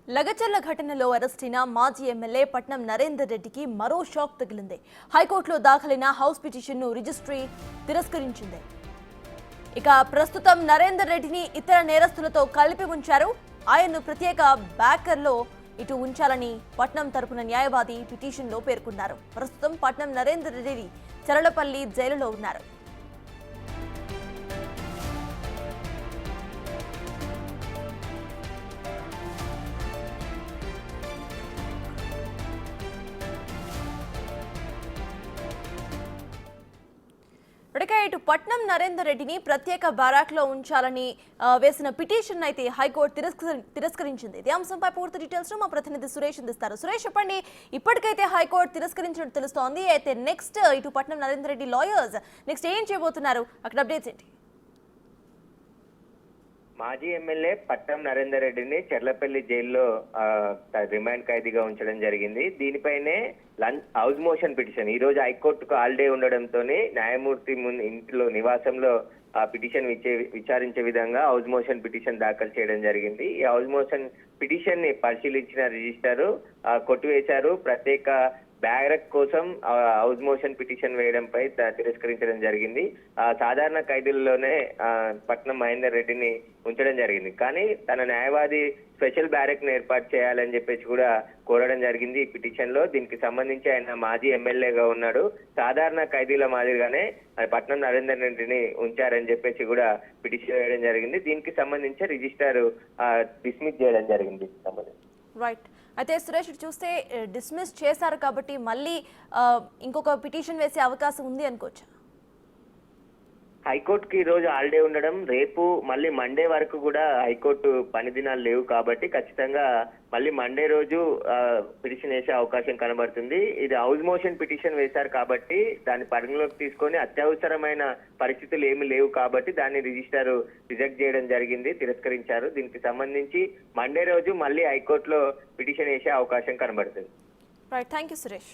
లగచర్ల ఘటనలో అరెస్టైన మాజీ ఎమ్మెల్యే పట్నం నరేందర్ రెడ్డికి మరో షాక్ తగిలింది. హైకోర్టులో దాఖలైన హౌస్ పిటిషన్ను రిజిస్ట్రీ తిరస్కరించింది. ఇక ప్రస్తుతం నరేందర్ రెడ్డిని ఇతర నేరస్తులతో కలిపి ఉంచారు. ఆయన్ను ప్రత్యేక బ్యాకర్లో ఇటు ఉంచాలని పట్నం తరపున న్యాయవాది పిటిషన్లో పేర్కొన్నారు. ప్రస్తుతం పట్నం నరేందర్ రెడ్డి చరళపల్లి జైలులో ఉన్నారు. ఇటు పట్నం నరేందర్ రెడ్డిని ప్రత్యేక బ్యారాక్లో ఉంచాలని వేసిన పిటిషన్ అయితే హైకోర్టు తిరస్కరించింది. ఇదే అంశంపై పూర్తి డీటెయిల్స్ మా ప్రతినిధి సురేష్ అందిస్తారు. సురేష్, చెప్పండి, ఇప్పటికైతే హైకోర్టు తిరస్కరించినట్టు తెలుస్తోంది. అయితే నెక్స్ట్ ఇటు పట్నం నరేందర్ రెడ్డి లాయర్స్ నెక్స్ట్ ఏం చేయబోతున్నారు? అక్కడ అప్డేట్స్ ఏంటి? మాజీ ఎమ్మెల్యే పట్నం నరేందర్ రెడ్డిని చెర్లపల్లి జైల్లో రిమాండ్ ఖైదీగా ఉంచడం జరిగింది. దీనిపైనే హౌస్ మోషన్ పిటిషన్ ఈ రోజు హైకోర్టుకు హాలిడే ఉండడంతో న్యాయమూర్తి ఇంట్లో నివాసంలో ఆ పిటిషన్ విచారించే విధంగా హౌస్ మోషన్ పిటిషన్ దాఖలు చేయడం జరిగింది. ఈ హౌస్ మోషన్ పిటిషన్ ని పరిశీలించిన రిజిస్టారు కొట్టివేశారు. ప్రత్యేక బ్యారక్ కోసం హౌస్ మోషన్ పిటిషన్ వేయడంపై తిరస్కరించడం జరిగింది. సాధారణ ఖైదీల్లోనే పట్నం మహేందర్ రెడ్డిని ఉంచడం జరిగింది. కానీ తన న్యాయవాది స్పెషల్ బ్యారక్ ను ఏర్పాటు చేయాలని చెప్పేసి కూడా కోరడం జరిగింది ఈ పిటిషన్ లో. దీనికి సంబంధించి ఆయన మాజీ ఎమ్మెల్యేగా ఉన్నాడు. సాధారణ ఖైదీల మాదిరిగానే పట్నం నరేందర్ రెడ్డిని ఉంచారని చెప్పేసి కూడా పిటిషన్ వేయడం జరిగింది. దీనికి సంబంధించి రిజిస్టార్ డిస్మిస్ చేయడం జరిగింది. రైట్. అయితే సురేష్, చూస్తే డిస్మిస్ చేశారు కాబట్టి మళ్ళీ ఇంకొక పిటిషన్ వేసే అవకాశం ఉంది అనుకోవచ్చు. హైకోర్టుకి ఈ రోజు హాలిడే ఉండడం, రేపు మళ్ళీ మండే వరకు కూడా హైకోర్టు పని దినాలు లేవు కాబట్టి ఖచ్చితంగా మళ్ళీ మండే రోజు పిటిషన్ వేసే అవకాశం కనబడుతుంది. ఇది హౌస్ మోషన్ పిటిషన్ వేశారు కాబట్టి దాన్ని పరిగణలోకి తీసుకొని అత్యవసరమైన పరిస్థితులు ఏమి లేవు కాబట్టి దాన్ని రిజిస్టార్ రిజెక్ట్ చేయడం జరిగింది, తిరస్కరించారు. దీనికి సంబంధించి మండే రోజు మళ్ళీ హైకోర్టులో పిటిషన్ వేసే అవకాశం కనబడుతుంది. Right, thank you Suresh.